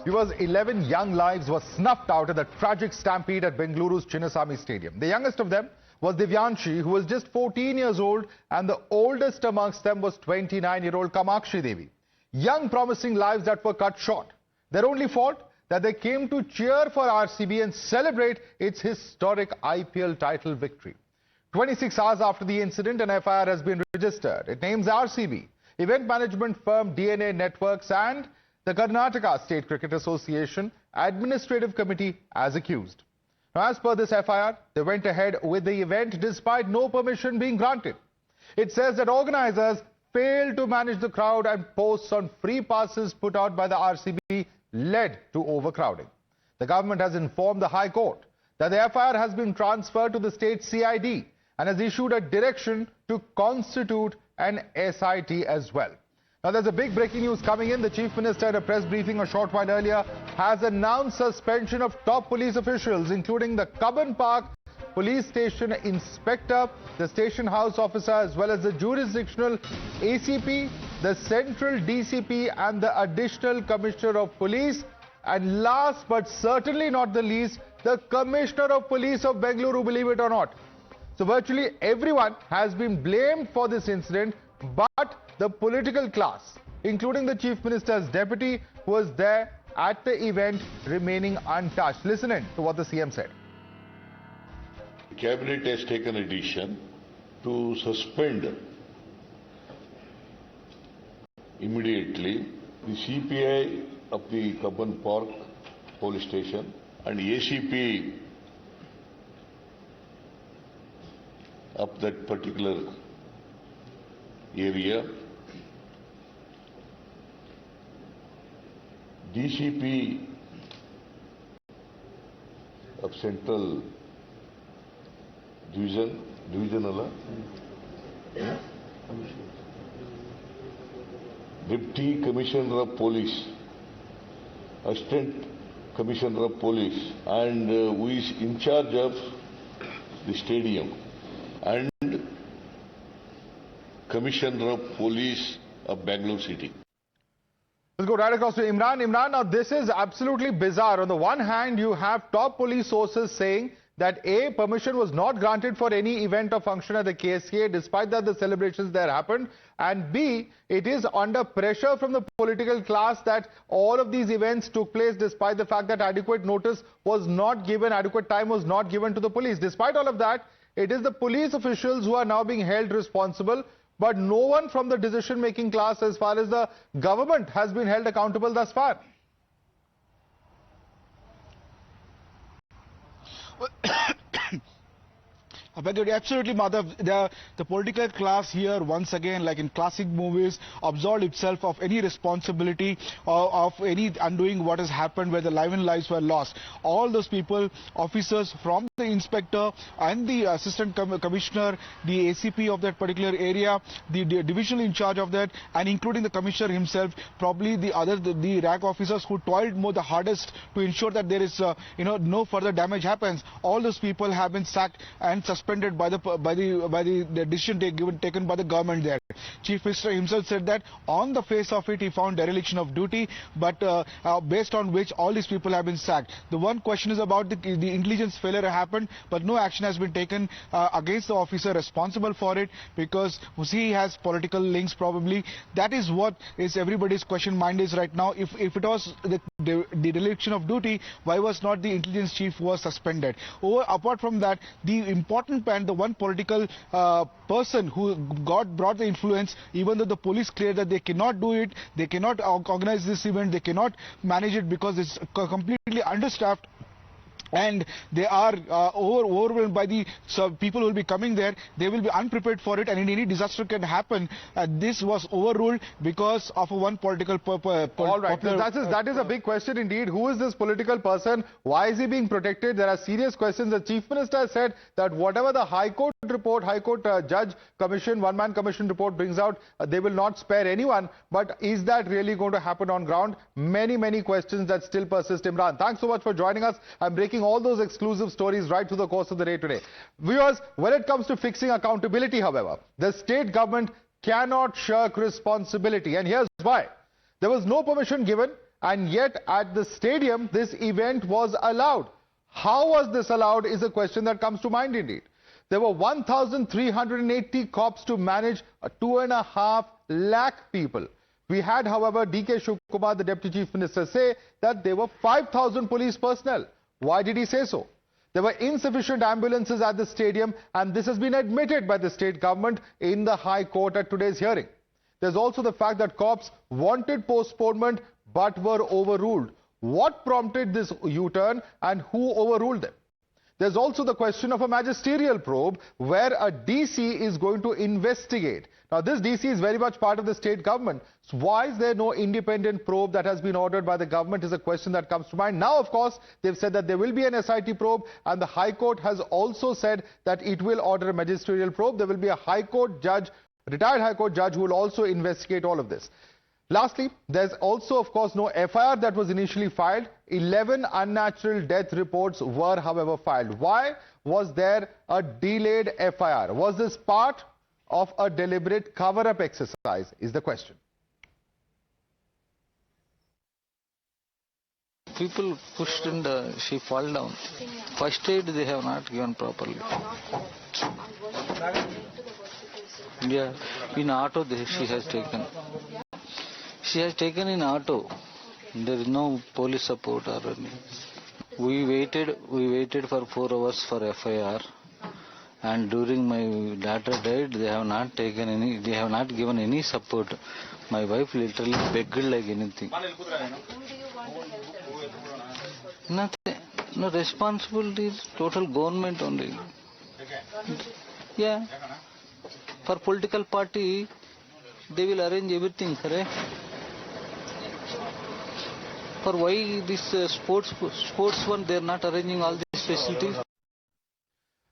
Viewers, 11 young lives were snuffed out at the tragic stampede at Bengaluru's Chinnasamy Stadium. The youngest of them was Divyanshi, who was just 14 years old, and the oldest amongst them was 29-year-old Kamakshi Devi. Young promising lives that were cut short. Their only fault? That they came to cheer for RCB and celebrate its historic IPL title victory. 26 hours after the incident, an FIR has been registered. It names RCB, event management firm DNA Networks and the Karnataka State Cricket Association Administrative Committee as accused. Now, as per this FIR, they went ahead with the event despite no permission being granted. It says that organizers failed to manage the crowd and posts on free passes put out by the RCB led to overcrowding. The government has informed the High Court that the FIR has been transferred to the state CID and has issued a direction to constitute an SIT as well. Now, there's a big breaking news coming in. The Chief Minister at a press briefing a short while earlier has announced suspension of top police officials, including the Cubbon Park Police Station Inspector, the Station House Officer, as well as the jurisdictional ACP, the Central DCP and the Additional Commissioner of Police. And last but certainly not the least, the Commissioner of Police of Bengaluru, believe it or not. So virtually everyone has been blamed for this incident, but the political class, including the Chief Minister's deputy who was there at the event, remaining untouched. Listen in to what the CM said. The Cabinet has taken a decision to suspend immediately the CPI of the Cubbon Park Police Station and ACP of that particular area, DCP of Central Divisional, Deputy Commissioner of Police, Assistant Commissioner of Police, and who is in charge of the stadium, and Commissioner of Police of Bangalore City. Let's go right across to Imran. Imran, now this is absolutely bizarre. On the one hand, you have top police sources saying that A, permission was not granted for any event or function at the KSCA, despite that the celebrations there happened, and B, it is under pressure from the political class that all of these events took place despite the fact that adequate notice was not given, adequate time was not given to the police. Despite all of that, it is the police officials who are now being held responsible, but no one from the decision-making class as far as the government has been held accountable thus far. Absolutely, Madhav. The political class here, once again, like in classic movies, absolved itself of any responsibility of any undoing what has happened where the lives were lost. All those people, officers from the inspector and the assistant commissioner, the ACP of that particular area, the divisional in charge of that, and including the commissioner himself, probably the rank officers who toiled the hardest to ensure that there is no further damage happens. All those people have been sacked and suspended by the decision taken by the government there. Chief Minister himself said that on the face of it he found dereliction of duty, but based on which all these people have been sacked. The one question is about the intelligence failure happened, but no action has been taken against the officer responsible for it, because he has political links probably. That is what is everybody's question mind is right now. If it was the dereliction of duty, why was not the intelligence chief was suspended? Apart from that, the important and the one political person who brought the influence, even though the police cleared that they cannot do it, they cannot organize this event, they cannot manage it because it's completely understaffed. And they are overwhelmed by the people who will be coming there. They will be unprepared for it, and any disaster can happen. This was overruled because of one political purpose. All right, that is a big question indeed. Who is this political person? Why is he being protected? There are serious questions. The Chief Minister said that whatever the High Court report, High Court Judge Commission, one-man commission report brings out, they will not spare anyone. But is that really going to happen on ground? Many questions that still persist. Imran, thanks so much for joining us. I'm breaking all those exclusive stories right through the course of the day today. Viewers, when it comes to fixing accountability, however, the state government cannot shirk responsibility. And here's why. There was no permission given, And yet at the stadium, this event was allowed. How was this allowed is a question that comes to mind indeed. There were 1,380 cops to manage 2.5 lakh people. We had, however, DK Shivkumar, the Deputy Chief Minister, say that there were 5,000 police personnel. Why did he say so? There were insufficient ambulances at the stadium, and this has been admitted by the state government in the High Court at today's hearing. There's also the fact that cops wanted postponement but were overruled. What prompted this U-turn and who overruled them? There's also the question of a magisterial probe where a DC is going to investigate. Now, this DC is very much part of the state government. So why is there no independent probe that has been ordered by the government is a question that comes to mind. Now, of course, they've said that there will be an SIT probe, and the High Court has also said that it will order a magisterial probe. There will be a High Court judge, retired High Court judge, who will also investigate all of this. Lastly, there's also, of course, no FIR that was initially filed. 11 unnatural death reports were, however, filed. Why was there a delayed FIR? Was this part of a deliberate cover-up exercise, is the question. People pushed and she fell down. First aid they have not given properly. Yeah, in auto she has taken. She has taken in auto. There is no police support or anything. We waited for 4 hours for FIR, and during my daughter died, they have not taken any. They have not given any support. My wife literally begged like anything. Nothing. No responsibility is total government only. Yeah. For political party, they will arrange everything, correct? For why this sports one, they are not arranging all these facilities?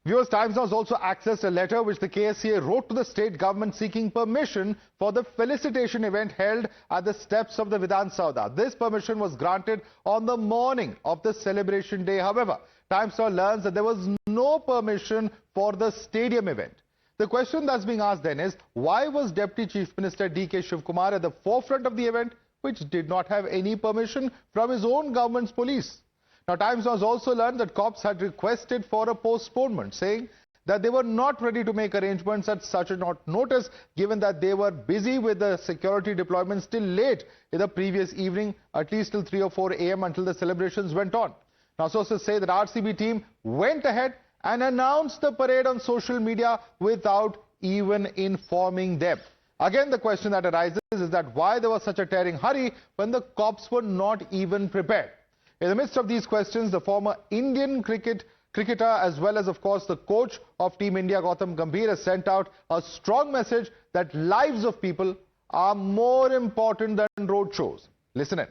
Viewers, Times Now has also accessed a letter which the KSCA wrote to the state government seeking permission for the felicitation event held at the steps of the Vidhan Sauda. This permission was granted on the morning of the celebration day. However, Times Now learns that there was no permission for the stadium event. The question that's being asked then is, why was Deputy Chief Minister DK Shivkumar at the forefront of the event, which did not have any permission from his own government's police? Now, Times Now has also learned that cops had requested for a postponement, saying that they were not ready to make arrangements at such a notice, given that they were busy with the security deployments till late in the previous evening, at least till 3 or 4 a.m. until the celebrations went on. Now, sources say that RCB team went ahead and announced the parade on social media without even informing them. Again, the question that arises is that why there was such a tearing hurry when the cops were not even prepared. In the midst of these questions, the former Indian cricketer as well as, of course, the coach of Team India, Gautam Gambhir, has sent out a strong message that lives of people are more important than road shows. Listen in.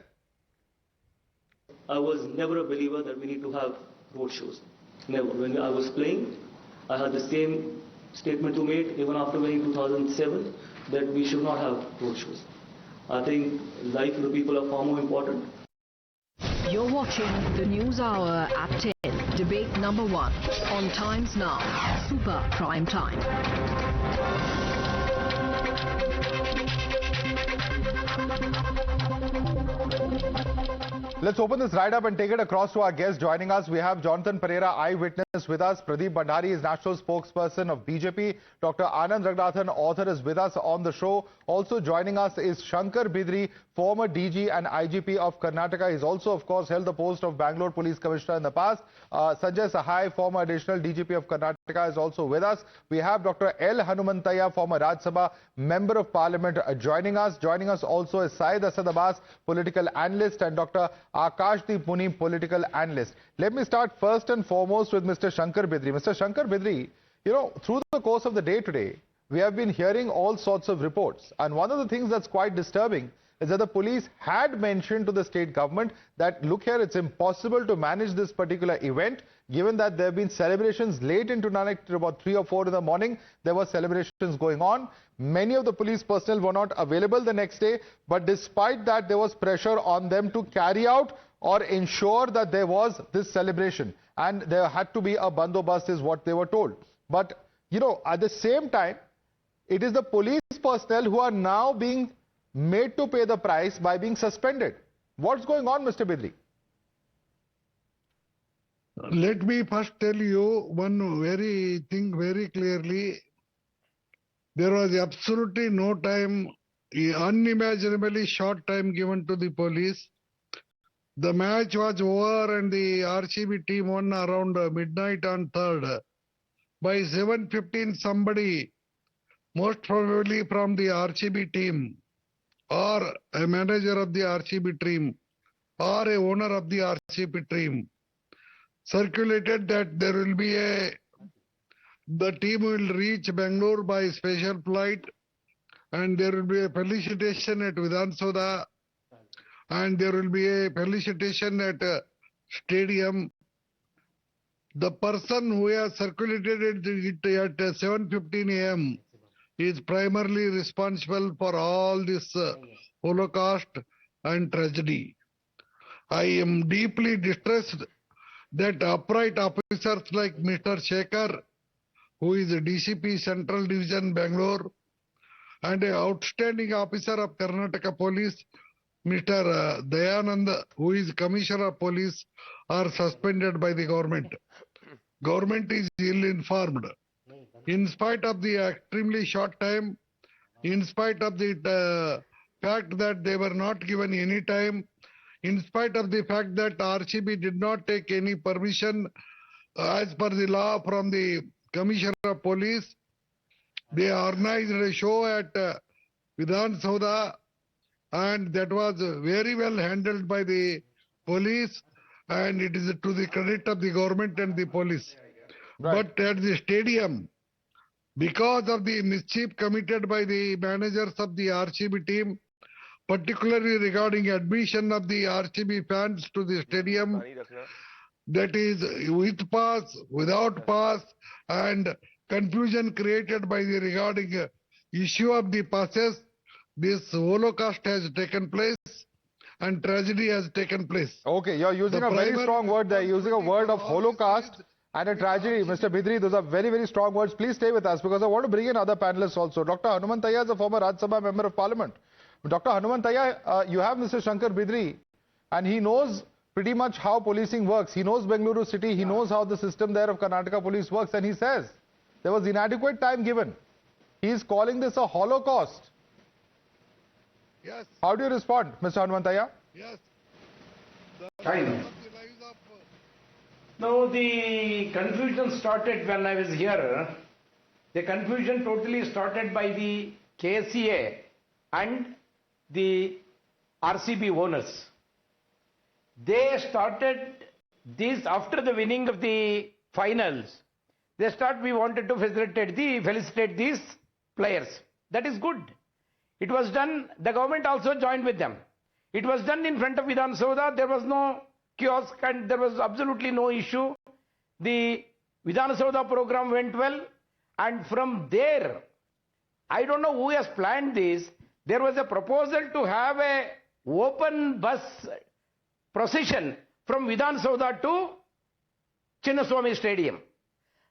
I was never a believer that we need to have road shows. Never. When I was playing, I had the same statement to make even after winning 2007, that we should not have road shows. I think life of the people are far more important. You're watching the News Hour at 10, debate number 1 on Times Now, Super Prime Time. Let's open this right up and take it across to our guests. Joining us, we have Jonathan Pereira, Eyewitness, with us. Pradeep Bhandari is national spokesperson of BJP. Dr. Anand Raghunathan, author, is with us on the show. Also joining us is Shankar Bidri, former DG and IGP of Karnataka. He's also, of course, held the post of Bangalore Police Commissioner in the past. Sanjay Sahai, former additional DGP of Karnataka, is also with us. We have Dr. L. Hanumantaya, former Rajya Sabha Member of Parliament, joining us. Joining us also is Syed Asad Abbas, political analyst, and Dr. Akashdeep Muni, political analyst. Let me start first and foremost with Mr. Shankar Bidri. Mr. Shankar Bidri, you know, through the course of the day today, we have been hearing all sorts of reports. And one of the things that's quite disturbing is that the police had mentioned to the state government that, look here, it's impossible to manage this particular event, given that there have been celebrations late into the night, about 3 or 4 in the morning. There were celebrations going on. Many of the police personnel were not available the next day, but despite that, there was pressure on them to carry out or ensure that there was this celebration. And there had to be a bandobast, is what they were told. But, you know, at the same time, it is the police personnel who are now being made to pay the price by being suspended. What's going on, Mr. Bidri? Let me first tell you one thing very clearly. There was absolutely no time, unimaginably short time given to the police. The match was over and the RCB team won around midnight on 3rd. By 7:15, somebody, most probably from the RCB team, or a manager of the RCB team, or a owner of the RCB team, circulated that there will be the team will reach Bengaluru by special flight and there will be a felicitation at Vidhan Soda and there will be a felicitation at stadium. The person who has circulated it at 7:15 a.m. is primarily responsible for all this Holocaust and tragedy. I am deeply distressed that upright officers like Mr. Shekhar, who is a DCP Central Division Bangalore, and an outstanding officer of Karnataka Police, Mr. Dayanand, who is Commissioner of Police, are suspended by the government. Government is ill-informed. In spite of the extremely short time, in spite of the fact that they were not given any time, in spite of the fact that RCB did not take any permission as per the law from the Commissioner of Police, they organized a show at Vidhan Soda and that was very well handled by the police and it is to the credit of the government and the police. Right. But at the stadium, because of the mischief committed by the managers of the RCB team, particularly regarding admission of the RCB fans to the stadium, that is with pass, without pass, and confusion created by the regarding issue of the passes, this Holocaust has taken place and tragedy has taken place. Okay, you're using a very strong word there, using a word of Holocaust and a tragedy. Mr. Bidri, those are very, very strong words. Please stay with us because I want to bring in other panelists also. Dr. Hanumantaya is a former Rajya Sabha Member of Parliament. Dr. Hanumantaya, you have Mr. Shankar Bidri and he knows pretty much how policing works. He knows Bengaluru city, he knows how the system there of Karnataka police works and he says there was inadequate time given. He is calling this a Holocaust. Yes. How do you respond, Mr. Hanumantaya? Yes. No, the confusion started when I was here. The confusion totally started by the KSCA and the RCB owners. They started this after the winning of the finals. We wanted to felicitate these players. That is good. It was done, the government also joined with them. It was done in front of Vidhan Soda, there was no kiosk and there was absolutely no issue. The Vidhan Soda program went well and from there, I don't know who has planned this, there was a proposal to have a open bus procession from Vidhan Soda to Chinnasamy Stadium.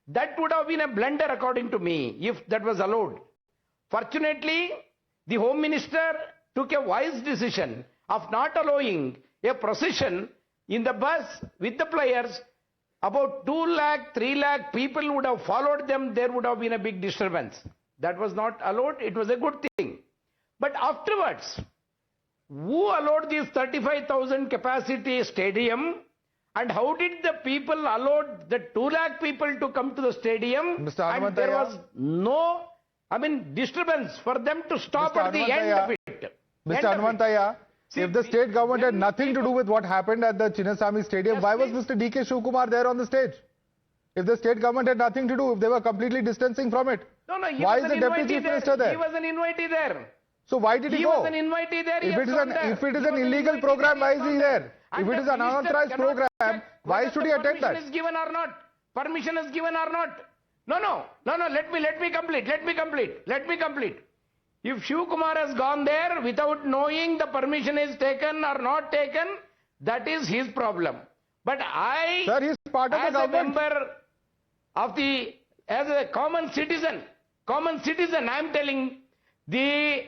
That would have been a blunder according to me if that was allowed. Fortunately, the Home Minister took a wise decision of not allowing a procession in the bus with the players. About 2 lakh, 3 lakh people would have followed them. There would have been a big disturbance. That was not allowed. It was a good thing. But afterwards, who allowed this 35,000 capacity stadium? And how did the people allow the 2 lakh people to come to the stadium? Mr. And there was no disturbance for them to stop at the end of it. Mr. Hanumantaya, if the state government had nothing to do with what happened at the Chinnasamy Stadium, yes, why was Mr. DK Shivkumar there on the stage? If the state government had nothing to do, if they were completely distancing from it, why is the Deputy Chief Minister there? He was an invitee there. So why did he go? He was an invitee there. If it is an illegal program, why is he there? If it is an unauthorized program, why should he attend that? Permission is given or not? Permission is given or not? No, let me complete. If Shivkumar has gone there without knowing the permission is taken or not taken, that is his problem. But Sir, he is part of the government. As a member of as a common citizen, I am telling the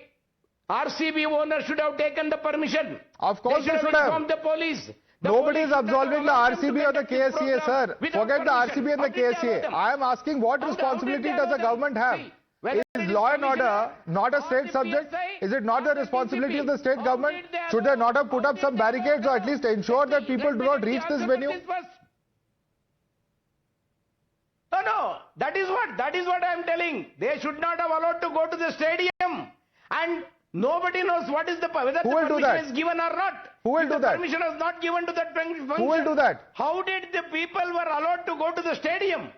RCB owner should have taken the permission. Of course they they should have. informed the police. Nobody is absolving the RCB or the KSCA, sir. Forget the RCB and the KSCA. I am asking what responsibility does the government have? Is law and order not a state subject? Is it not the responsibility of the state government? Should they not have put up some barricades or at least ensure that people do not reach this venue? No, that is what I am telling. They should not have allowed to go to the stadium. And nobody knows what is whether the permission is given or not. Who will do that? Permission was not given to that function. Who will do that? How did the people were allowed to go to the stadium?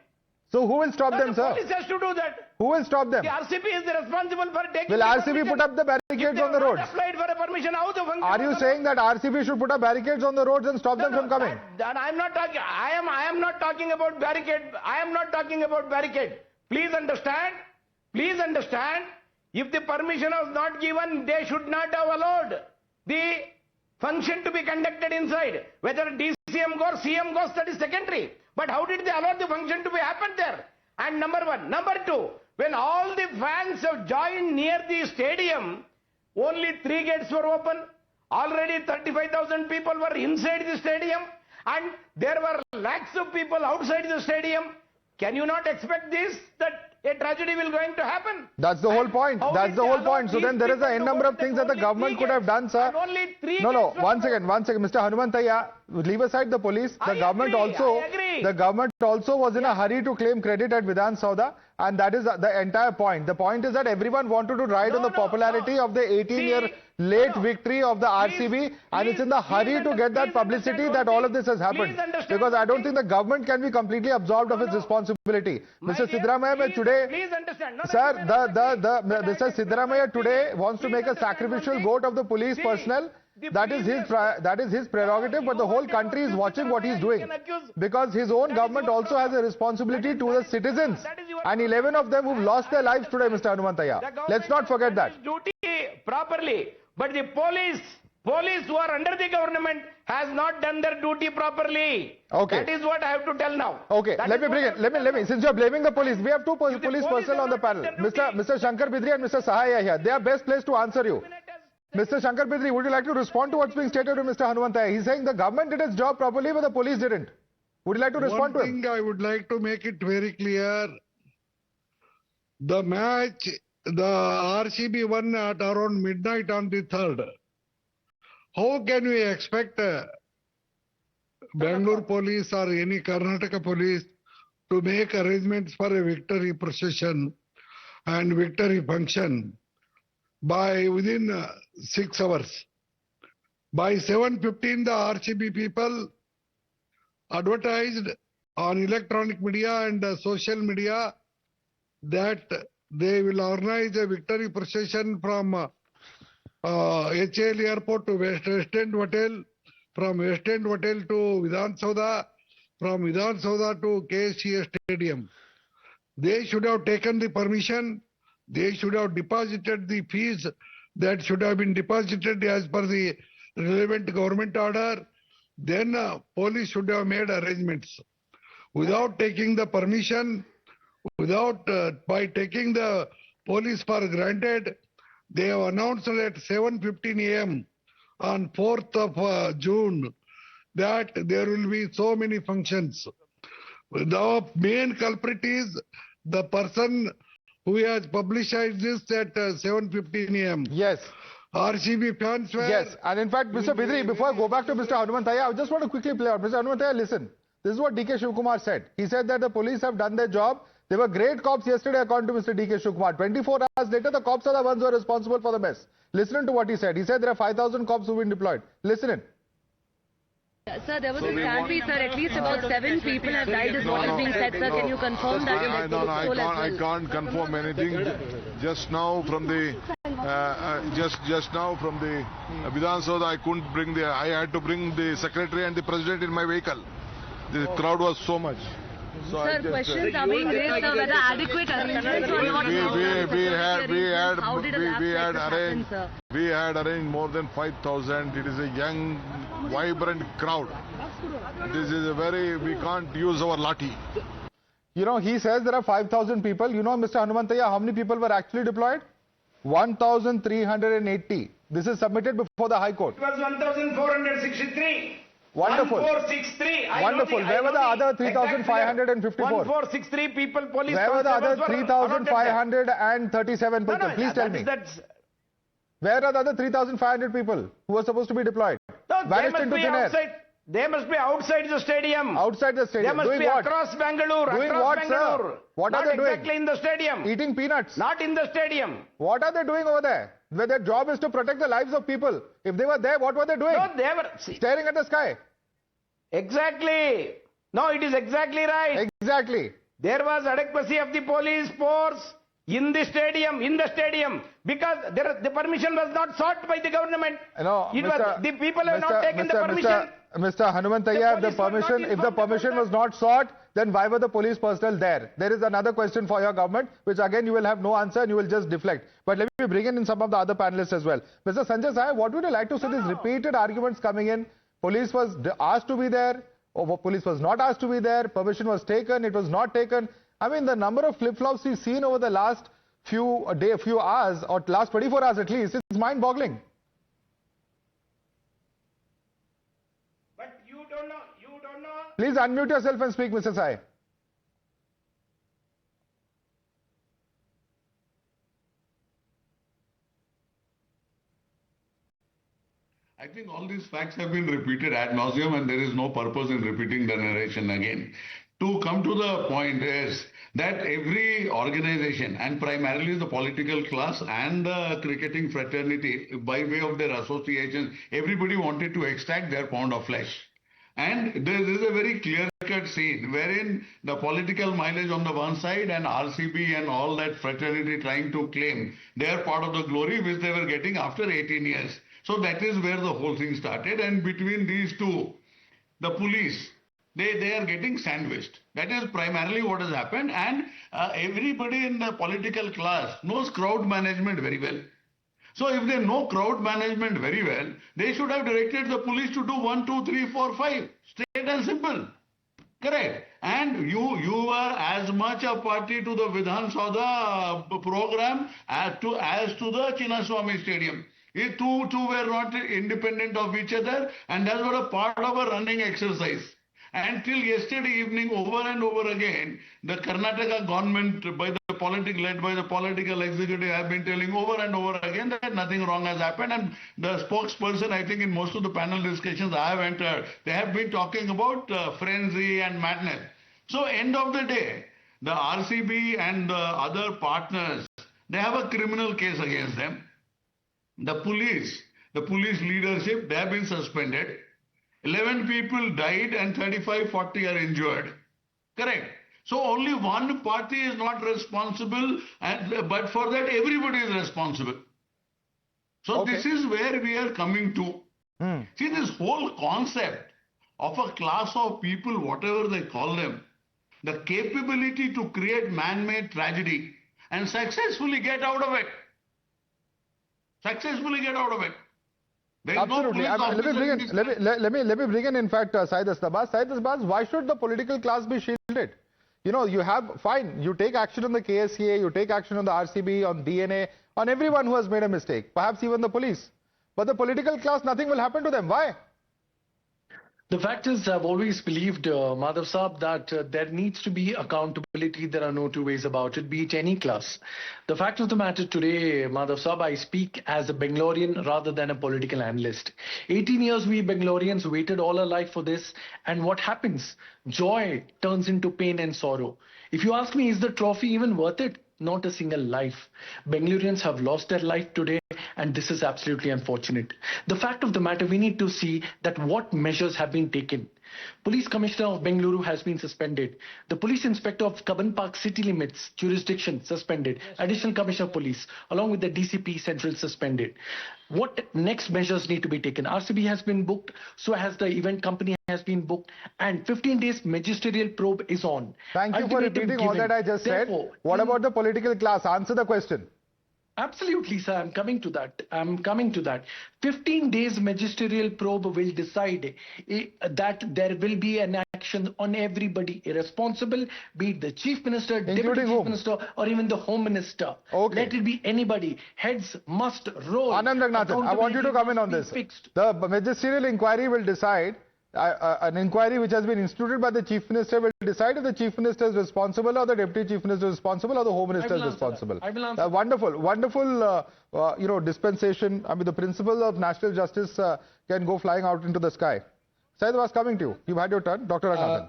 So who will stop them, sir? The police has to do that. Who will stop them? The RCB is responsible for taking. Will RCB put up the barricades on the roads? Applied for a permission. How the function? Are you saying that RCB should put up barricades on the roads and stop them from coming? I am not talking. I am not talking about barricade. I am not talking about barricade. Please understand. Please understand. If the permission was not given, they should not have allowed the function to be conducted inside. Whether DCM goes, CM goes, that is secondary. But how did they allow the function to be happen there? And number one. Number two, when all the fans have joined near the stadium, only 3 gates were open. Already 35,000 people were inside the stadium. And there were lakhs of people outside the stadium. Can you not expect this, that a tragedy will going to happen? That's the whole point. That's the whole point. So then there is a number of things that the government could have done, sir. No, one second. Mr. Hanumantaya, leave aside the police. The government also was in a hurry to claim credit at Vidhan Sauda, and that is the entire point. The point is that everyone wanted to ride on the popularity of the 18-year late victory of the RCB, and it's in the hurry to get that publicity that all of this has happened. Because I don't think the government can be completely absolved of its responsibility. Mr. Siddaramaiah today, sir, Mr. Siddaramaiah today wants to make a sacrificial vote of the police personnel. That is his prerogative, but the whole country is watching what he's doing. Because his own government also has a responsibility to the citizens. And 11 of them who've lost their lives today, Mr. Hanumantaya. Let's not forget that. Duty properly. But the police who are under the government has not done their duty properly. Okay. That is what I have to tell now. Okay, let me, since you are blaming the police, we have two police personnel on the panel. Mr. Shankar Bidri and Mr. Sahaya here. They are best placed to answer you. Mr. Shankar Bidri, would you like to respond to what's being stated with Mr. Hanumantaya? He's saying the government did its job properly, but the police didn't. Would you like to respond to him? One thing I would like to make it very clear. The match, the RCB won at around midnight on the 3rd. How can we expect Bengaluru police or any Karnataka police to make arrangements for a victory procession and victory function by within 6 hours? By 7:15, the RCB people advertised on electronic media and social media that they will organize a victory procession from HAL Airport to West End Hotel, from West End Hotel to Vidhan Sauda, from Vidhan Sauda to KSCA Stadium. They should have taken the permission. They should have deposited the fees that should have been deposited as per the relevant government order. Then police should have made arrangements. Without taking the permission, by taking the police for granted, they have announced at 7:15 a.m. on 4th of June that there will be so many functions. The main culprit is the person who has publicized this at 7:15 a.m. Yes. RCB fans were... Yes, and in fact, Mr. Bidri, before I go back to Mr. Hanumantaya, I just want to quickly play out. Mr. Hanumantaya, listen. This is what DK Shivkumar said. He said that the police have done their job. They were great cops yesterday, according to Mr. DK Shivkumar. 24 hours later, the cops are the ones who are responsible for the mess. Listen to what he said. He said there are 5,000 cops who have been deployed. Listen in. Sir, there was a stampede, sir. At least about 7 people have died is what is being said, sir. Can you confirm that? I can't confirm anything. Just now from the Vidhan Sauda, I couldn't bring I had to bring the secretary and the president in my vehicle. The crowd was so much. So sir, questions are being raised, sir, whether adequate arrangements or not. We had arranged more than 5,000. It is a young, vibrant crowd. This is we can't use our lathi. You know, he says there are 5,000 people. You know, Mr. Hanumantaya, how many people were actually deployed? 1,380. This is submitted before the High Court. It was 1,463. Wonderful. 1463. Wonderful. Where were the other 3,554? 1463 people, police Where were the other constables were allotted there. 3,537 people? Please tell me. Where are the other 3,500 people who were supposed to be deployed? No, Vanished into thin air. They must be outside the stadium. Outside the stadium. They must doing be what? across Bangalore. Doing across what, Bangalore. sir? What Not are they doing? exactly in the stadium. Eating peanuts. Not in the stadium. What are they doing over there? Where their job is to protect the lives of people. If they were there, what were they doing? No, they were staring at the sky. Exactly. No, it is exactly right. Exactly. There was adequacy of the police force in the stadium, because the permission was not sought by the government. No, The people have not taken the permission. Mr. Hanumantaya, if the permission was not sought, then why were the police personnel there? There is another question for your government, which again you will have no answer and you will just deflect. But let me bring in some of the other panelists as well. Mr. Sanjay Sai, what would you like to say? These repeated arguments coming in. Police was asked to be there, or police was not asked to be there, permission was taken, it was not taken. I mean, the number of flip-flops we've seen over the last few hours, or last 24 hours at least, it's mind-boggling. But you don't know. Please unmute yourself and speak, Mr. Sai. I think all these facts have been repeated ad nauseum and there is no purpose in repeating the narration again. To come to the point is that every organization, and primarily the political class and the cricketing fraternity, by way of their associations, everybody wanted to extract their pound of flesh. And there is a very clear-cut scene wherein the political mileage on the one side and RCB and all that fraternity trying to claim their part of the glory which they were getting after 18 years. So that is where the whole thing started, and between these two, the police, they are getting sandwiched. That is primarily what has happened, and everybody in the political class knows crowd management very well. So if they know crowd management very well, they should have directed the police to do 1, 2, 3, 4, 5. Straight and simple. Correct. And you are as much a party to the Vidhan Sabha program as to the Chinnasamy Stadium. These two were not independent of each other, and that was a part of a running exercise. Until yesterday evening, over and over again, the Karnataka government, led by the political executive, have been telling over and over again that nothing wrong has happened. And the spokesperson, I think in most of the panel discussions I have entered, they have been talking about frenzy and madness. So end of the day, the RCB and the other partners, they have a criminal case against them. The police leadership, they have been suspended. 11 people died and 35-40 are injured. Correct. So only one party is not responsible, but for that everybody is responsible. So This is where we are coming to. See, this whole concept of a class of people, whatever they call them, the capability to create man-made tragedy and successfully get out of it. Absolutely. Let me bring in fact, Syed Astabaz. Syed Astabaz, why should the political class be shielded? You know, you take action on the KSCA, you take action on the RCB, on DNA, on everyone who has made a mistake, perhaps even the police. But the political class, nothing will happen to them. Why? The fact is, I've always believed, Madhav Saab, that there needs to be accountability. There are no two ways about it, be it any class. The fact of the matter today, Madhav Saab, I speak as a Bengalurian rather than a political analyst. 18 years we Bengalurians waited all our life for this, and what happens? Joy turns into pain and sorrow. If you ask me, is the trophy even worth it? Not a single life. Bengalurians have lost their life today, and this is absolutely unfortunate. The fact of the matter, we need to see that what measures have been taken. Police Commissioner of Bengaluru has been suspended. The Police Inspector of Cubbon Park City Limits jurisdiction suspended. Additional Commissioner of Police along with the DCP Central suspended. What next measures need to be taken? RCB has been booked, so has the event company has been booked, and 15 days magisterial probe is on. Thank you for repeating all that I just said. What about the political class? Answer the question. Absolutely, sir. I'm coming to that. 15 days magisterial probe will decide that there will be an action actions on everybody irresponsible, be it the Chief Minister, Deputy Including Chief whom? Minister, or even the Home Minister. Okay. Let it be anybody. Heads must roll. Anand Ragnathan, I want you to come in on this. Fixed. The magisterial inquiry will decide, an inquiry which has been instituted by the Chief Minister will decide if the Chief Minister is responsible or the Deputy Chief Minister is responsible or the Home Minister is responsible. I will answer. Wonderful, dispensation. I mean, the principle of national justice can go flying out into the sky. Said was coming to you. You've had your turn. Dr. Ragnathan.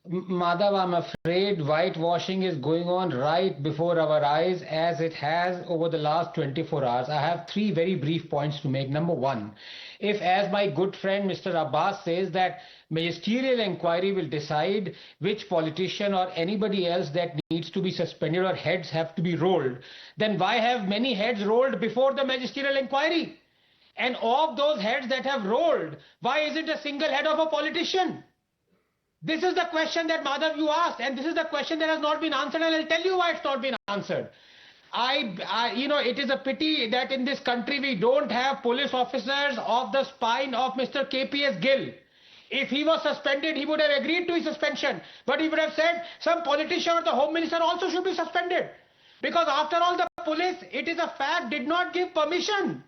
Madhav, I'm afraid whitewashing is going on right before our eyes as it has over the last 24 hours. I have three very brief points to make. Number one, if, as my good friend Mr. Abbas says, that magisterial inquiry will decide which politician or anybody else that needs to be suspended or heads have to be rolled, then why have many heads rolled before the magisterial inquiry? And of those heads that have rolled, why isn't a single head of a politician? This is the question that Madhav you asked, and this is the question that has not been answered, and I'll tell you why it's not been answered. It is a pity that in this country we don't have police officers of the spine of Mr. KPS Gill. If he was suspended, he would have agreed to his suspension, but he would have said some politician or the Home Minister also should be suspended. Because after all, the police, it is a fact, did not give permission.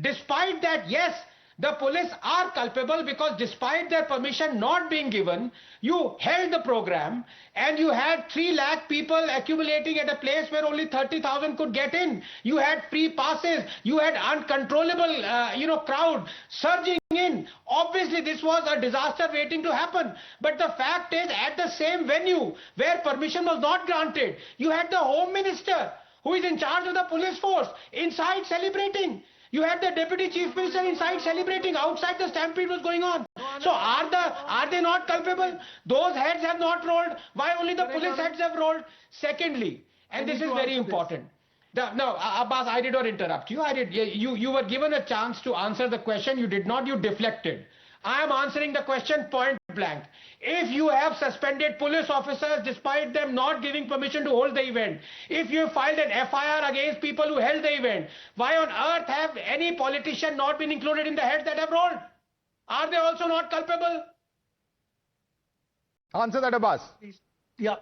Despite that, yes, the police are culpable because despite their permission not being given, you held the program and you had 3 lakh people accumulating at a place where only 30,000 could get in. You had free passes, you had uncontrollable, crowd surging in. Obviously, this was a disaster waiting to happen. But the fact is, at the same venue where permission was not granted, you had the Home Minister who is in charge of the police force inside celebrating. You had the Deputy Chief Minister inside celebrating. Outside the stampede was going on. So are they not culpable? Those heads have not rolled. Why only the police heads have rolled? Secondly, and this is very important. No, Abbas, I did not interrupt you. You were given a chance to answer the question. You did not. You deflected. I am answering the question point blank. If you have suspended police officers despite them not giving permission to hold the event, if you filed an FIR against people who held the event, why on earth have any politician not been included in the heads that have rolled? Are they also not culpable? Answer that, Abbas. Yeah.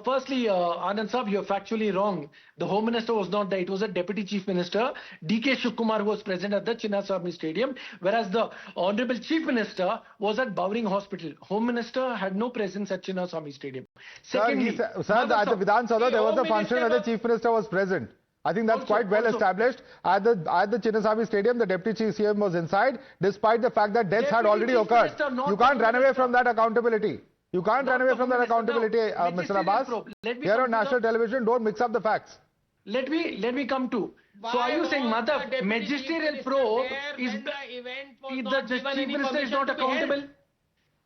Firstly, Anand Sahab, you're factually wrong. The Home Minister was not there. It was a Deputy Chief Minister, DK Shivkumar, who was present at the Chinnasamy Stadium, whereas the Honorable Chief Minister was at Bowring Hospital. Home Minister had no presence at Chinnasamy Stadium. Secondly, sir, at the Vidhan Sabha, there was a function where the Chief Minister was present. I think that's quite well established. At the Chinnasamy Stadium, the Deputy Chief CM was inside, despite the fact that deaths had already occurred. You can't run away from that accountability. You can't run away from that accountability, Mr. Abbas. Here on national television, don't mix up the facts. Let me come to. So are you saying, Madhav, magisterial probe is the Chief Minister is not accountable?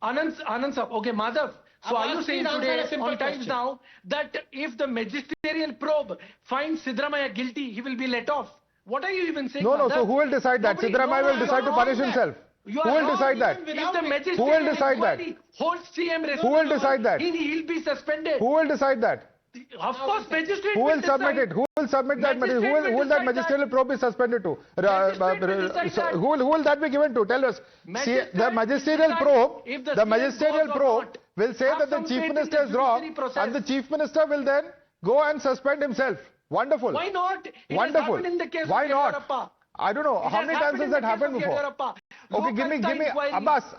Anand Sahab, okay, Madhav. So are you saying today on Times Now that if the magisterial probe finds Siddaramaiah guilty, he will be let off? What are you even saying? No, so who will decide that? Siddaramaiah will decide to punish himself. Who will decide that? Who will decide that? Who will decide that? He'll be suspended. Who will decide that? Of course, magistrate. Who will submit it? Who will submit that? Who will that magisterial probe be suspended to? Who will that be given to? Tell us. See, the magisterial probe will say that the Chief Minister is wrong, and the Chief Minister will then go and suspend himself. Wonderful. Why not? Wonderful. In the case Why of not? I don't know. How many times has that happened before? Okay, give me,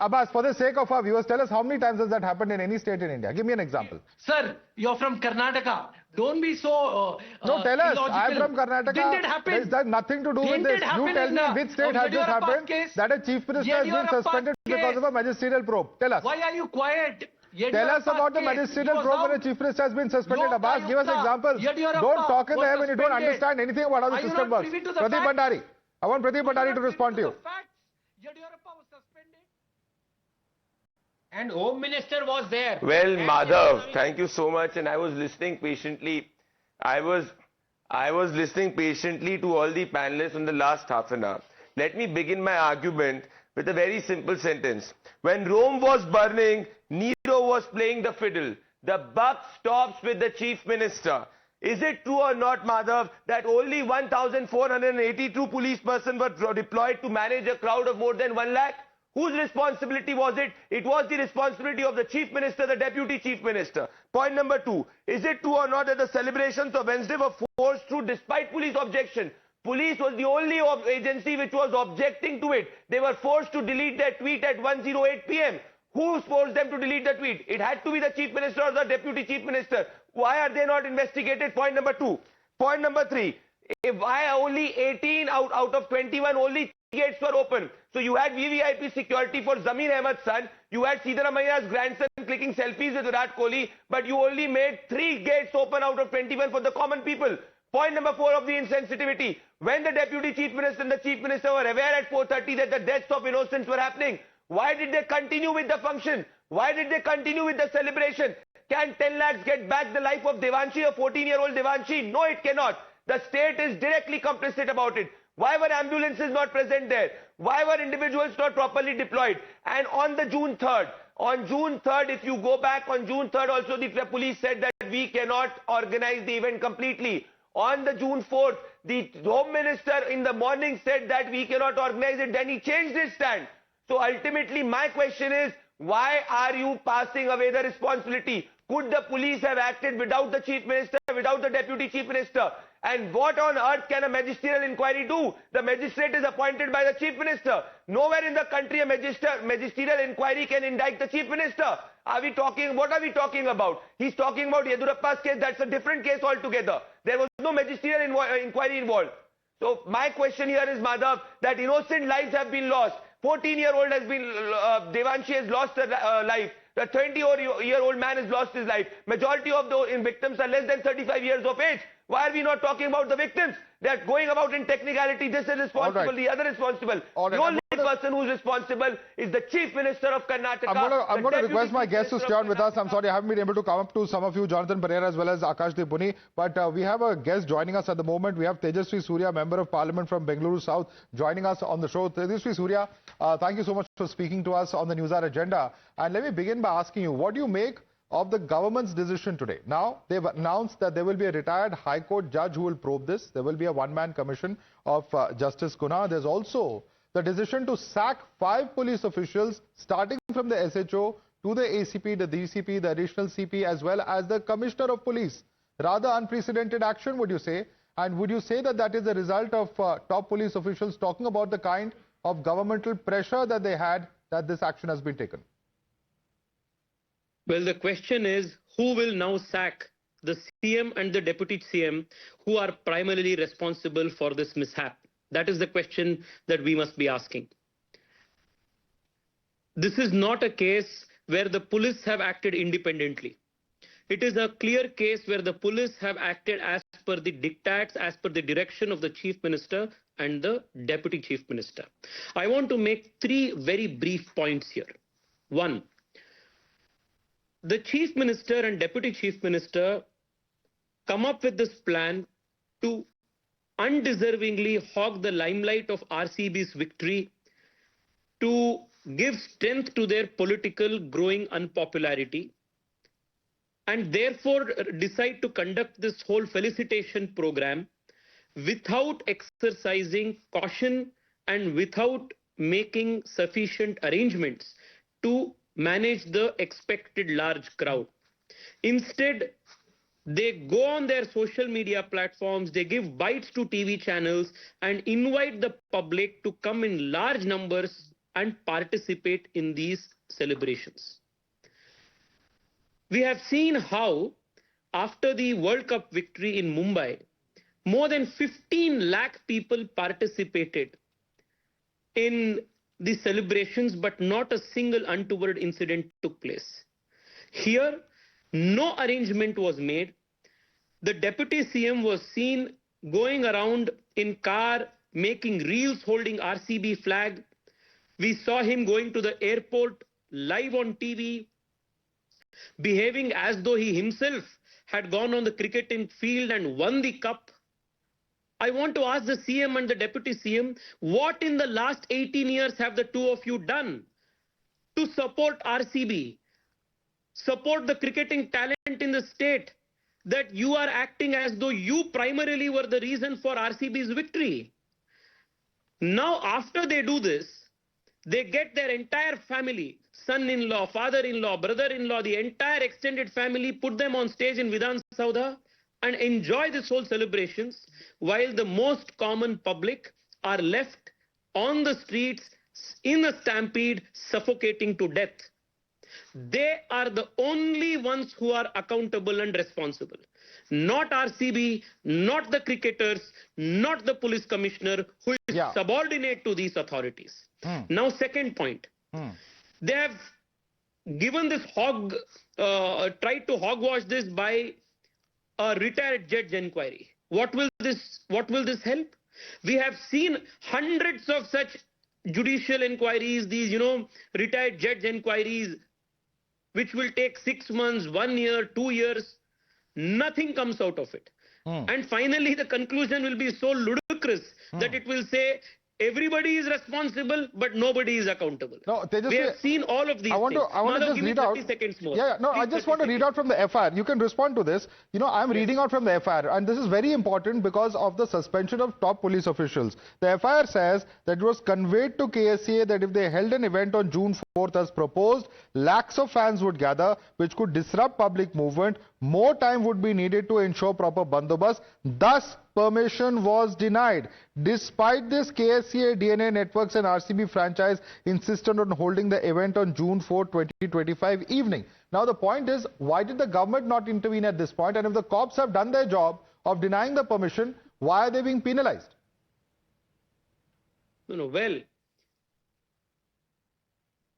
Abbas, for the sake of our viewers, tell us how many times has that happened in any state in India? Give me an example. Sir, you're from Karnataka. Don't be so no, tell us. I'm from Karnataka. Didn't it happen? There's that nothing to do with this. You tell me which state has this happened that a Chief Minister has been suspended because of a magisterial probe. Tell us. Why are you quiet? Tell us about the magisterial probe when a Chief Minister has been suspended. Abbas, give us examples. Don't talk in the air when you don't understand anything about how the system works. Pradeep Bhandari. I want Pradeep Bhandari to respond to you. And Home Minister was there. Well, Madhav, thank you so much. And I was listening patiently. I was listening patiently to all the panelists in the last half an hour. Let me begin my argument with a very simple sentence. When Rome was burning, Nero was playing the fiddle. The buck stops with the Chief Minister. Is it true or not, Madhav, that only 1,482 police persons were deployed to manage a crowd of more than 1 lakh? Whose responsibility was it? It was the responsibility of the Chief Minister, the Deputy Chief Minister. Point number 2. Is it true or not that the celebrations of Wednesday were forced through despite police objection? Police was the only agency which was objecting to it. They were forced to delete their tweet at 1:08 p.m. Who forced them to delete the tweet? It had to be the Chief Minister or the Deputy Chief Minister. Why are they not investigated? Point number 2. Point number 3. Why only 18 out of 21 only gates were open? So you had VVIP security for Zameen Ahmed's son, you had Siddaramaia's grandson clicking selfies with Virat Kohli, but you only made 3 gates open out of 21 for the common people. Point number 4 of the insensitivity. When the Deputy Chief Minister and the Chief Minister were aware at 4:30 that the deaths of innocents were happening, why did they continue with the function? Why did they continue with the celebration? Can 10 lakhs get back the life of Devanshi, a 14-year-old Devanshi? No, it cannot. The state is directly complicit about it. Why were ambulances not present there? Why were individuals not properly deployed? And on the June 3rd, if you go back on June 3rd also the police said that we cannot organize the event completely. On the June 4th, the Home Minister in the morning said that we cannot organize it, then he changed his stand. So ultimately my question is, why are you passing away the responsibility? Could the police have acted without the Chief Minister, without the Deputy Chief Minister? And what on earth can a magisterial inquiry do? The magistrate is appointed by the Chief Minister. Nowhere in the country a magisterial inquiry can indict the Chief Minister. What are we talking about? He's talking about Yedurappa's case. That's a different case altogether. There was no magisterial inquiry involved. So my question here is, Madhav, that innocent lives have been lost. 14-year-old has been, Devanshi has lost her life. The 20-year-old man has lost his life. Majority of the victims are less than 35 years of age. Why are we not talking about the victims? They are going about in technicality. This is responsible, the other responsible. The only person who's responsible is the Chief Minister of Karnataka. I'm going to request my guests to stay on with us. I'm sorry, I haven't been able to come up to some of you, Jonathan Pereira as well as Akashdeep Puni. But we have a guest joining us at the moment. We have Tejasvi Surya, Member of Parliament from Bengaluru South, joining us on the show. Tejasvi Surya, thank you so much for speaking to us on the Newshour Agenda. And let me begin by asking you, what do you make of the government's decision today? Now, they've announced that there will be a retired High Court judge who will probe this. There will be a one-man commission of Justice Kunha. There's also the decision to sack 5 police officials, starting from the SHO to the ACP, the DCP, the additional CP, as well as the Commissioner of Police. Rather unprecedented action, would you say? And would you say that that is a result of top police officials talking about the kind of governmental pressure that they had, that this action has been taken? Well, the question is, who will now sack the CM and the Deputy CM who are primarily responsible for this mishap? That is the question that we must be asking. This is not a case where the police have acted independently. It is a clear case where the police have acted as per the diktats, as per the direction of the Chief Minister and the Deputy Chief Minister. I want to make 3 very brief points here. 1. The Chief Minister and Deputy Chief Minister come up with this plan to undeservingly hog the limelight of RCB's victory, to give strength to their political growing unpopularity, and therefore decide to conduct this whole felicitation program without exercising caution and without making sufficient arrangements to manage the expected large crowd. Instead, they go on their social media platforms, they give bites to TV channels and invite the public to come in large numbers and participate in these celebrations. We have seen how, after the World Cup victory in Mumbai, more than 15 lakh people participated in the celebrations, but not a single untoward incident took place. Here, no arrangement was made. The Deputy CM was seen going around in car, making reels holding RCB flag. We saw him going to the airport live on TV, behaving as though he himself had gone on the cricketing field and won the cup. I want to ask the CM and the Deputy CM, what in the last 18 years have the two of you done to support RCB, support the cricketing talent in the state, that you are acting as though you primarily were the reason for RCB's victory? Now, after they do this, They get their entire family, son-in-law, father-in-law, brother-in-law, the entire extended family, put them on stage in Vidhan Saudha and enjoy this whole celebrations, while the most common public are left on the streets in a stampede, suffocating to death. They are the only ones who are accountable and responsible. Not RCB, not the cricketers, not the police commissioner who is subordinate to these authorities. Now, second point. They have given this tried to hogwash this by a retired judge inquiry. What will this help? We have seen hundreds of such judicial inquiries, these, retired judge inquiries, which will take 6 months, 1 year, 2 years. Nothing comes out of it. And finally, the conclusion will be so ludicrous that it will say everybody is responsible, but nobody is accountable. No, we have seen all of these things. I want to just read out. 30 seconds more. I just want to read out from the FIR. You can respond to this. I'm reading out from the FIR, and this is very important because of the suspension of top police officials. The FIR says that it was conveyed to KSCA that if they held an event on June 4th as proposed, lakhs of fans would gather, which could disrupt public movement. More time would be needed to ensure proper bandobast. Thus, permission was denied. Despite this, KSCA, DNA Networks and RCB franchise insisted on holding the event on June 4, 2025 evening. Now, the point is, why did the government not intervene at this point? And if the cops have done their job of denying the permission, why are they being penalized? Well,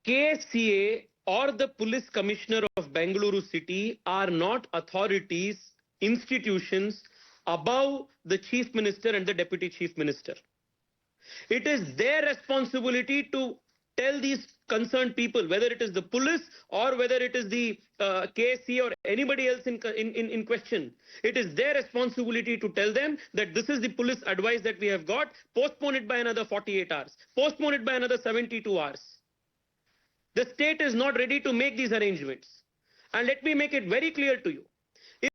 KSCA or the police commissioner of Bengaluru city are not authorities, institutions above the chief minister and the deputy chief minister. It is their responsibility to tell these concerned people, whether it is the police or whether it is the KSCA or anybody else in question. It is their responsibility to tell them that this is the police advice that we have got, postpone it by another 48 hours, postpone it by another 72 hours. The state is not ready to make these arrangements. And let me make it very clear to you.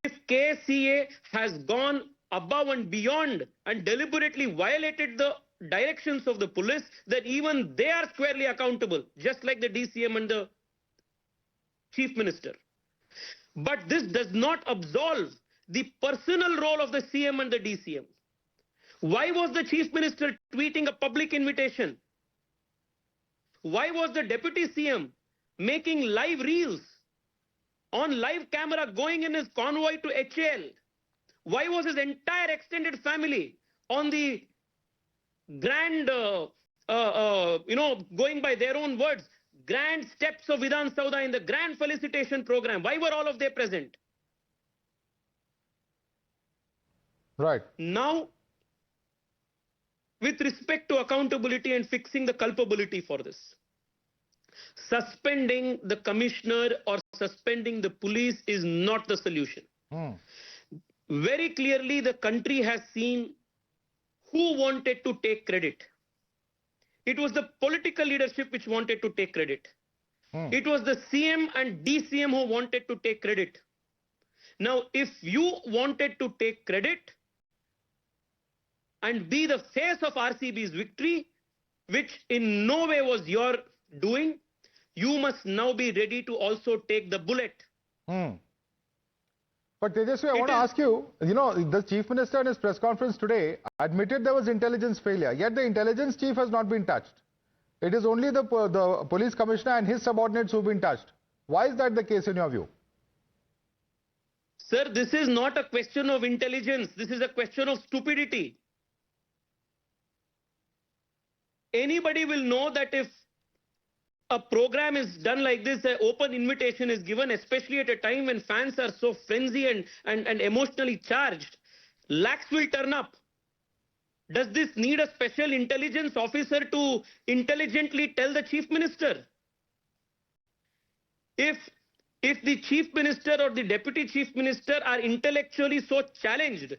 If KSCA has gone above and beyond and deliberately violated the directions of the police, then even they are squarely accountable, just like the DCM and the chief minister. But this does not absolve the personal role of the CM and the DCM. Why was the chief minister tweeting a public invitation? Why was the deputy CM making live reels on live camera going in his convoy to HAL? Why was his entire extended family on the grand, going by their own words, grand steps of Vidhan Saudha in the grand felicitation program? Why were all of them present? Right. Now, with respect to accountability and fixing the culpability for this, suspending the commissioner or suspending the police is not the solution. Very clearly, the country has seen who wanted to take credit. It was the political leadership which wanted to take credit. It was the CM and DCM who wanted to take credit. Now, if you wanted to take credit and be the face of RCB's victory, which in no way was your doing, you must now be ready to also take the bullet. But Tejasvi, I want to ask you, the chief minister in his press conference today admitted there was intelligence failure, yet the intelligence chief has not been touched. It is only the police commissioner and his subordinates who have been touched. Why is that the case in your view? Sir, this is not a question of intelligence. This is a question of stupidity. Anybody will know that if a program is done like this, an open invitation is given, especially at a time when fans are so frenzied and emotionally charged, lakhs will turn up. Does this need a special intelligence officer to intelligently tell the chief minister? If the chief minister or the deputy chief minister are intellectually so challenged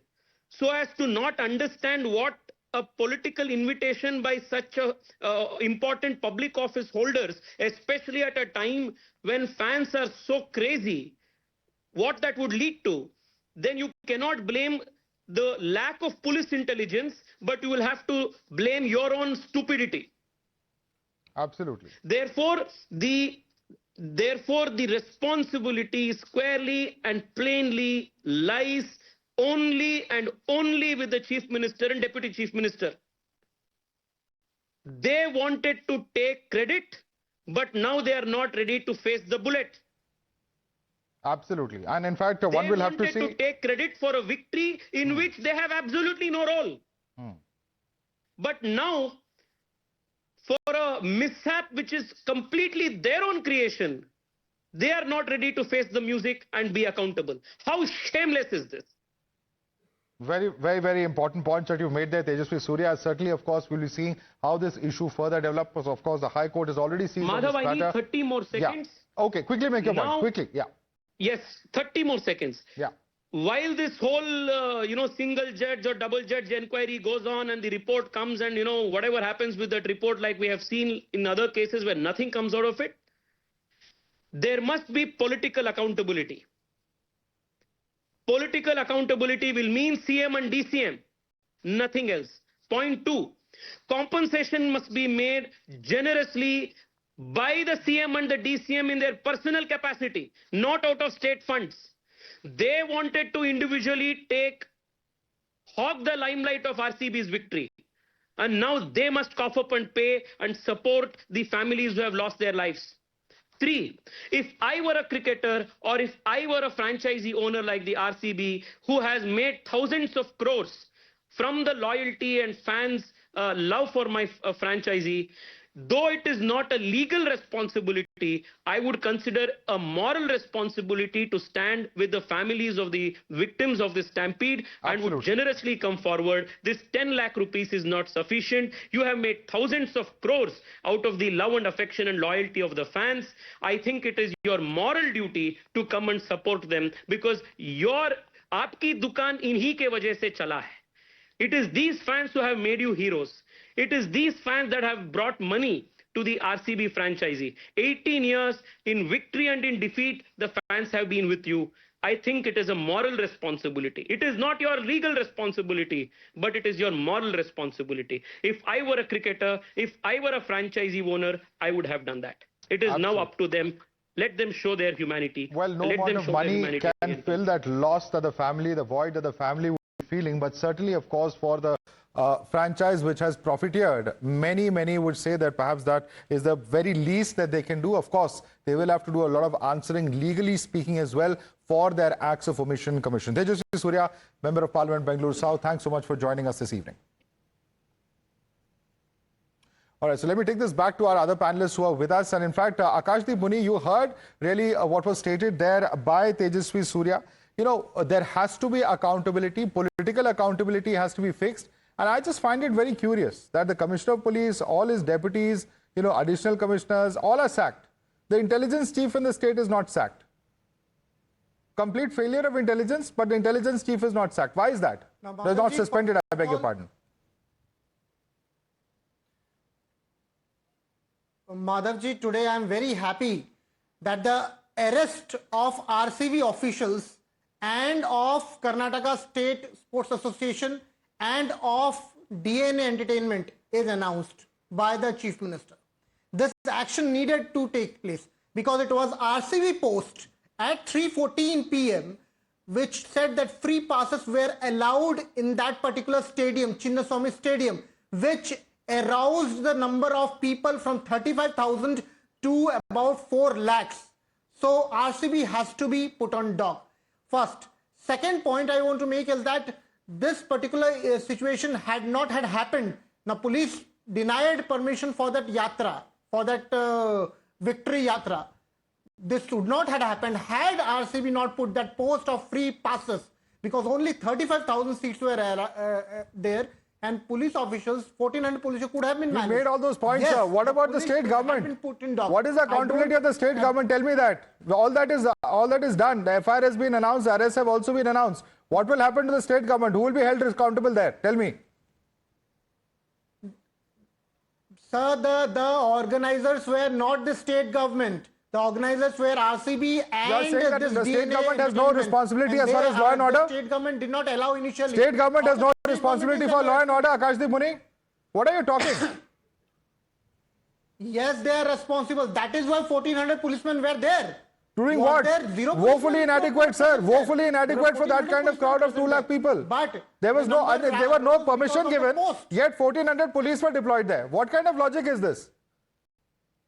so as to not understand what a political invitation by such important public office holders, especially at a time when fans are so crazy, what that would lead to, then you cannot blame the lack of police intelligence, but you will have to blame your own stupidity. Absolutely. Therefore, the responsibility squarely and plainly lies only and only with the Chief Minister and Deputy Chief Minister. They wanted to take credit, but now they are not ready to face the bullet. Absolutely. And in fact, one will have to see... They wanted to take credit for a victory in which they have absolutely no role. But now, for a mishap which is completely their own creation, they are not ready to face the music and be accountable. How shameless is this? Very important points that you made there, Tejasvi Surya. Certainly, of course, we'll be seeing how this issue further develops. Of course, the High Court has already seen... Madhav, I need 30 more seconds. Yeah. Okay, quickly make your point. Quickly, yeah. Yes, 30 more seconds. Yeah. While this whole, single judge or double judge inquiry goes on and the report comes and, whatever happens with that report, like we have seen in other cases where nothing comes out of it, there must be political accountability. Political accountability will mean CM and DCM, nothing else. Point 2, compensation must be made generously by the CM and the DCM in their personal capacity, not out of state funds. They wanted to individually hog the limelight of RCB's victory. And now they must cough up and pay and support the families who have lost their lives. 3, if I were a cricketer or if I were a franchisee owner like the RCB who has made thousands of crores from the loyalty and fans' love for my franchisee, though it is not a legal responsibility, I would consider a moral responsibility to stand with the families of the victims of the stampede. Absolutely. And would generously come forward. This 10 lakh rupees is not sufficient. You have made thousands of crores out of the love and affection and loyalty of the fans. I think it is your moral duty to come and support them because aapki dukaan inhi ke wajah se chala hai. It is these fans who have made you heroes. It is these fans that have brought money to the RCB franchisee. 18 years in victory and in defeat, the fans have been with you. I think it is a moral responsibility. It is not your legal responsibility, but it is your moral responsibility. If I were a cricketer, if I were a franchisee owner, I would have done that. It is now up to them. Let them show their humanity. Well, no amount of money can fill that loss that the family, the void that the family would be feeling, but certainly, of course, for the franchise which has profiteered, many would say that perhaps that is the very least that they can do. Of course, they will have to do a lot of answering, legally speaking as well, for their acts of omission commission. Tejasvi Surya, Member of Parliament, Bengaluru South, thanks so much for joining us this evening. All right, so let me take this back to our other panelists who are with us. And in fact, Akashdeep Muni, you heard really what was stated there by Tejasvi Surya. There has to be accountability, political accountability has to be fixed. And I just find it very curious that the Commissioner of Police, all his deputies, additional commissioners, all are sacked. The intelligence chief in the state is not sacked. Complete failure of intelligence, but the intelligence chief is not sacked. Why is that? They're not suspended, I beg your pardon. Madhavji, today I am very happy that the arrest of RCB officials and of Karnataka State Sports Association and of DNA Entertainment is announced by the Chief Minister. This action needed to take place because it was RCB post at 3:14 p.m. which said that free passes were allowed in that particular stadium, Chinnasamy Stadium, which aroused the number of people from 35,000 to about 4 lakhs. So RCB has to be put on dock. First. Second point I want to make is that this particular situation had not happened. Now police denied permission for that yatra, for that victory yatra. This should not have happened had RCB not put that post of free passes, because only 35,000 seats were there and police officials, 1,400 police could have been managed. You made all those points, yes, sir. What about the state government? What is the accountability of the state government? Tell me that. All that is done. The FIR has been announced, the arrests have also been announced. What will happen to the state government? Who will be held accountable there? Tell me. Sir, the organizers were not the state government. The organizers were RCB and the state government has no responsibility as far as law and order? The state government did not allow initially. State government has no responsibility for law and order, Akashdeep Muni? What are you talking? Yes, they are responsible. That is why 1400 policemen were there. Doing Was what? there zero Woefully policemen? inadequate, sir. Woefully inadequate for that 1400 kind of crowd of 2 lakh people. But there was the number there were no ran permission because of the given, post. yet 1400 police were deployed there. What kind of logic is this?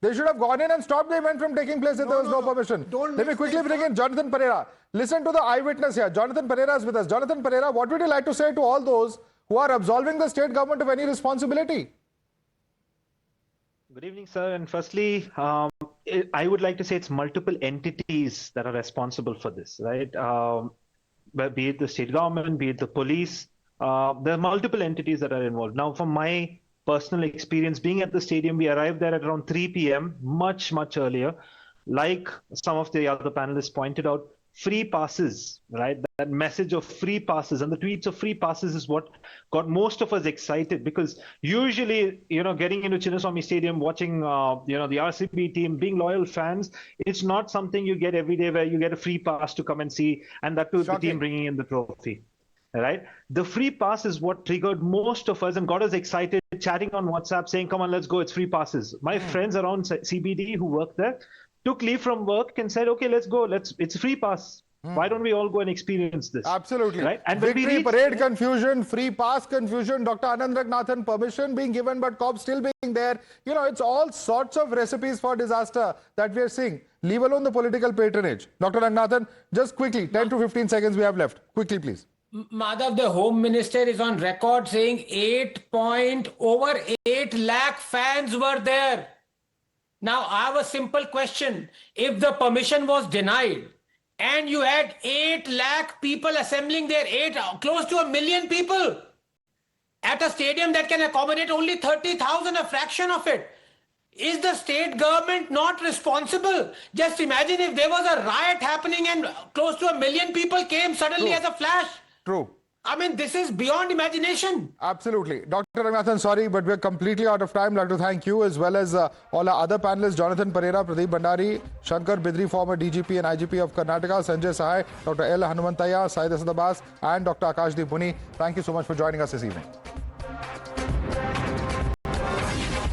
They should have gone in and stopped the event from taking place if there was no permission. Let me quickly bring in Jonathan Pereira. Listen to the eyewitness here. Jonathan Pereira is with us. Jonathan Pereira, what would you like to say to all those who are absolving the state government of any responsibility? Good evening, sir. And firstly, I would like to say it's multiple entities that are responsible for this, right? Be it the state government, be it the police, there are multiple entities that are involved. Now, from my personal experience, being at the stadium, we arrived there at around 3 p.m., much earlier. Like some of the other panelists pointed out, free passes, right? That message of free passes and the tweets of free passes is what got most of us excited, because usually, getting into Chinnasamy Stadium, watching, the RCB team, being loyal fans, it's not something you get every day where you get a free pass to come and see, and that too the team bringing in the trophy. Right? The free pass is what triggered most of us and got us excited, chatting on WhatsApp, saying, come on, let's go, it's free passes. My friends around CBD who work there took leave from work and said, okay, let's go, it's free pass. Why don't we all go and experience this? Absolutely. Right? And Victory parade confusion, free pass confusion, Dr. Anand Ragnathan, permission being given, but cops still being there. It's all sorts of recipes for disaster that we are seeing, leave alone the political patronage. Dr. Ragnathan, just quickly, 10 to 15 seconds we have left. Quickly, please. Madhav, the Home Minister is on record saying over 8 lakh fans were there. Now, I have a simple question. If the permission was denied and you had 8 lakh people assembling there, close to 1 million people at a stadium that can accommodate only 30,000, a fraction of it, is the state government not responsible? Just imagine if there was a riot happening and close to 1 million people came suddenly as a flash. True. I mean, this is beyond imagination. Absolutely. Dr. Ragnathan, sorry, but we're completely out of time. I'd like to thank you as well as all our other panelists, Jonathan Pereira, Pradeep Bhandari, Shankar Bidri, former DGP and IGP of Karnataka, Sanjay Sahai, Dr. L. Hanumantaya, Syed Asad Abbas, and Dr. Akashdeep Muni. Thank you so much for joining us this evening.